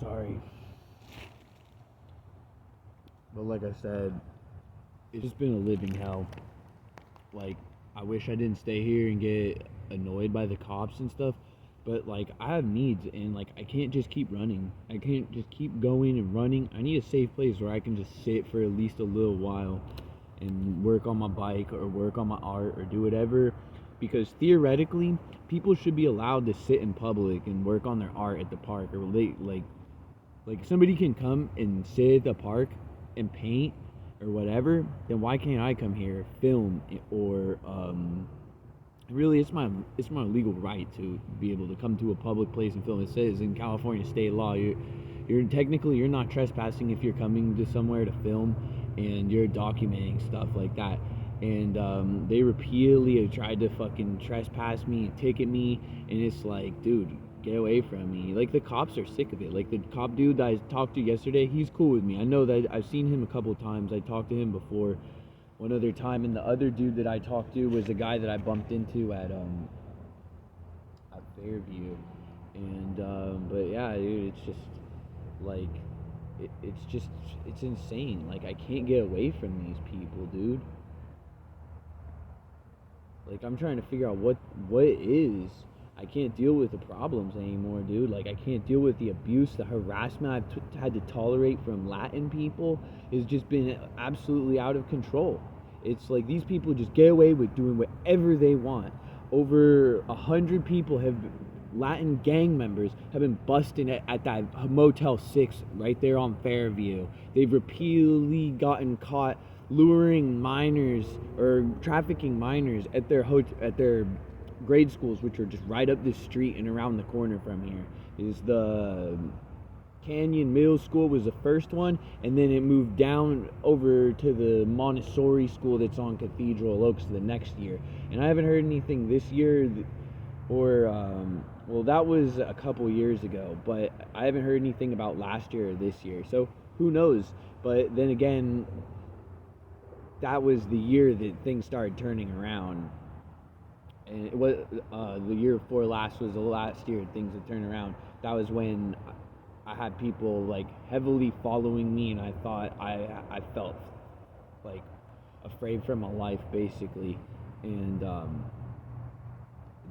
Sorry. But like I said, it's just been a living hell. Like, I wish I didn't stay here and get annoyed by the cops and stuff. But like, I have needs, and like, I can't just keep running. I can't just keep going and running. I need a safe place where I can just sit for at least a little while and work on my bike or work on my art or do whatever. Because theoretically, people should be allowed to sit in public and work on their art at the park, or like somebody can come and sit at the park and paint or whatever, then why can't I come here, film, or really it's my legal right to be able to come to a public place and film. It says in California state law, you're technically you're not trespassing if you're coming to somewhere to film and you're documenting stuff like that. And they repeatedly have tried to fucking trespass me and ticket me, and it's like, dude, get away from me. Like, the cops are sick of it. Like, the cop dude that I talked to yesterday, he's cool with me. I know that I've seen him a couple times. I talked to him before one other time, and the other dude that I talked to was a guy that I bumped into at Fairview. And but yeah, dude, it's just like it's insane. Like, I can't get away from these people, dude. Like, I'm trying to figure out what it is. I can't deal with the problems anymore, dude. Like, I can't deal with the abuse, the harassment I've had to tolerate from Latin people. Has just been absolutely out of control. It's like these people just get away with doing whatever they want. Over 100 people have Latin gang members have been busting at that Motel 6 right there on Fairview. They've repeatedly gotten caught luring minors or trafficking minors at their grade schools, which are just right up the street and around the corner from here. Is the Canyon Middle School was the first one, and then it moved down over to the Montessori school that's on Cathedral Oaks the next year. And I haven't heard anything this year, or well, that was a couple years ago, but I haven't heard anything about last year or this year. So who knows? But then again, that was the year that things started turning around. And it was the year before last was the last year things had turned around. That was when I had people like heavily following me, and I thought I felt like afraid for my life, basically. And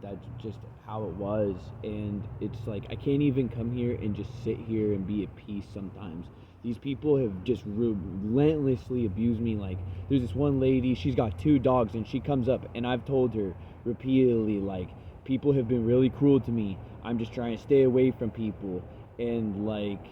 that's just how it was. And it's like I can't even come here and just sit here and be at peace sometimes. These people have just relentlessly abused me. Like, there's this one lady, she's got 2 dogs, and she comes up, and I've told her repeatedly, like, people have been really cruel to me. I'm just trying to stay away from people. And, like,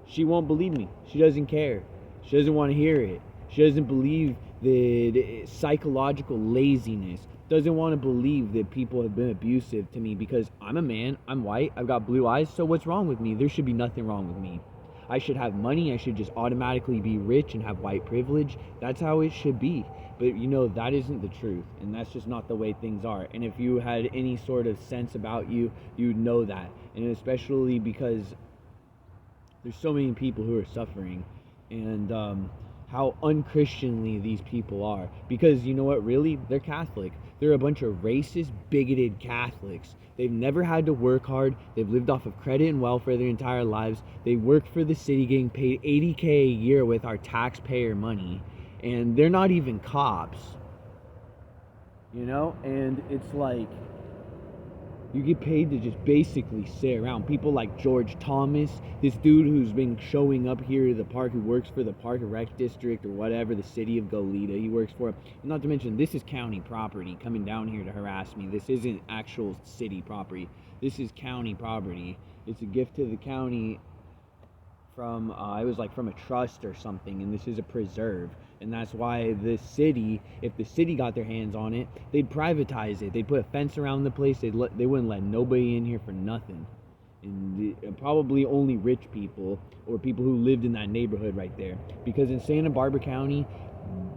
she won't believe me. She doesn't care. She doesn't want to hear it. She doesn't believe the psychological laziness. Doesn't want to believe that people have been abusive to me because I'm a man, I'm white, I've got blue eyes, so what's wrong with me? There should be nothing wrong with me. I should have money, I should just automatically be rich and have white privilege. That's how it should be. But that isn't the truth, and that's just not the way things are. And if you had any sort of sense about you, you'd know that. And especially because there's so many people who are suffering, and how unchristianly these people are. Because you know what, really? They're Catholic. They're a bunch of racist, bigoted Catholics. They've never had to work hard. They've lived off of credit and welfare their entire lives. They work for the city getting paid $80K a year with our taxpayer money. And they're not even cops. And it's like, you get paid to just basically sit around. People like George Thomas, this dude who's been showing up here to the park, who works for the Park and Rec District or whatever, the city of Goleta, he works for. Not to mention, this is county property coming down here to harass me. This isn't actual city property. This is county property. It's a gift to the county from, it was like from a trust or something, and this is a preserve. And that's why the city, if the city got their hands on it, they'd privatize it. They'd put a fence around the place. They wouldn't let nobody in here for nothing. And probably only rich people or people who lived in that neighborhood right there. Because in Santa Barbara County,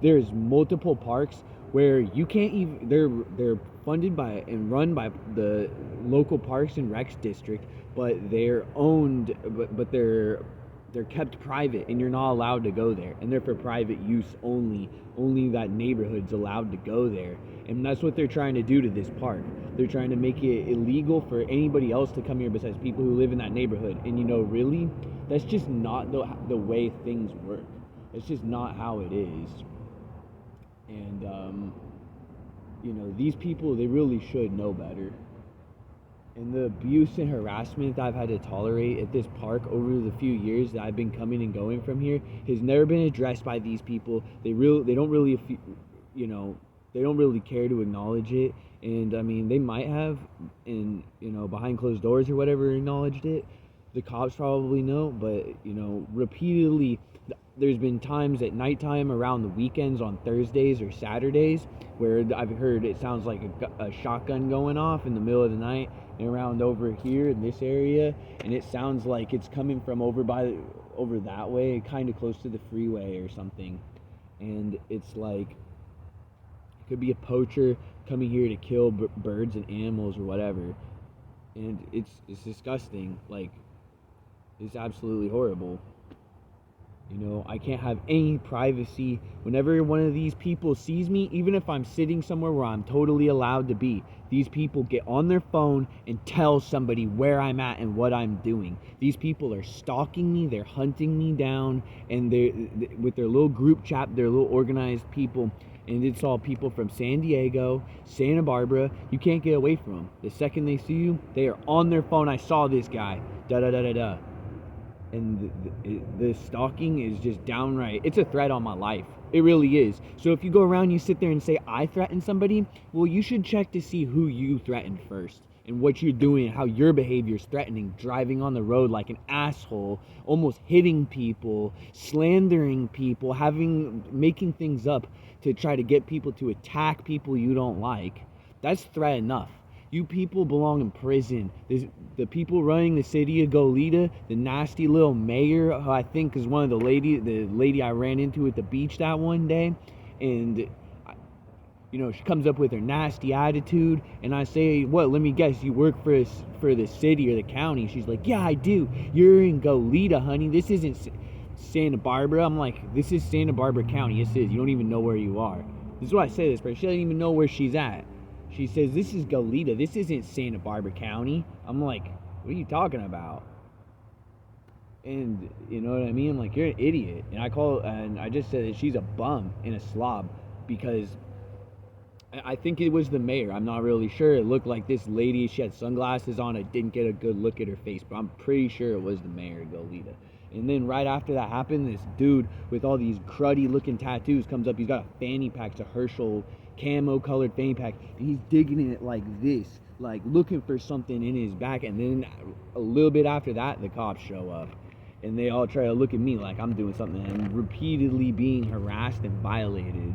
there's multiple parks where you can't even, they're funded by and run by the local Parks and Recs district, but they're owned, but they're kept private, and you're not allowed to go there, and they're for private use only. Only that neighborhood's allowed to go there. And that's what they're trying to do to this park. They're trying to make it illegal for anybody else to come here besides people who live in that neighborhood. And really, that's just not the way things work. It's just not how it is. And these people, they really should know better. And the abuse and harassment that I've had to tolerate at this park over the few years that I've been coming and going from here has never been addressed by these people. They don't really they don't really care to acknowledge it. And they might have, and behind closed doors or whatever, acknowledged it. The cops probably know, but repeatedly there's been times at nighttime, around the weekends, on Thursdays or Saturdays, where I've heard it sounds like a shotgun going off in the middle of the night, and around over here in this area, and it sounds like it's coming from over that way, kind of close to the freeway or something. And it's like it could be a poacher coming here to kill birds and animals or whatever. And it's disgusting. Like, it's absolutely horrible. I can't have any privacy. Whenever one of these people sees me, even if I'm sitting somewhere where I'm totally allowed to be, these people get on their phone and tell somebody where I'm at and what I'm doing. These people are stalking me, they're hunting me down, and they're with their little group chat, they're little organized people, and it's all people from San Diego, Santa Barbara. You can't get away from them. The second they see you, they are on their phone. I saw this guy, da-da-da-da-da. And the stalking is just downright, it's a threat on my life. It really is. So if you go around, you sit there and say, I threatened somebody, well, you should check to see who you threatened first, and what you're doing, how your behavior is threatening, driving on the road like an asshole, almost hitting people, slandering people, making things up to try to get people to attack people you don't like. That's threat enough. You people belong in prison. The people running the city of Goleta, the nasty little mayor, who I think is the lady I ran into at the beach that one day, and she comes up with her nasty attitude, and I say, what, let me guess, you work for the city or the county? She's like, yeah, I do. You're in Goleta, honey. This isn't Santa Barbara. I'm like, this is Santa Barbara County. Yes, it is. You don't even know where you are. This is what I say to this person. She doesn't even know where she's at. She says, this is Goleta. This isn't Santa Barbara County. I'm like, what are you talking about? And you know what I mean? I'm like, you're an idiot. And I just said that she's a bum and a slob, because I think it was the mayor. I'm not really sure. It looked like this lady. She had sunglasses on. I didn't get a good look at her face, but I'm pretty sure it was the mayor of Goleta. And then right after that happened, this dude with all these cruddy looking tattoos comes up. He's got a fanny pack. It's a Herschel camo colored fanny pack, and he's digging in it like this, like looking for something in his back. And then a little bit after that, the cops show up, and they all try to look at me like I'm doing something, and I'm repeatedly being harassed and violated.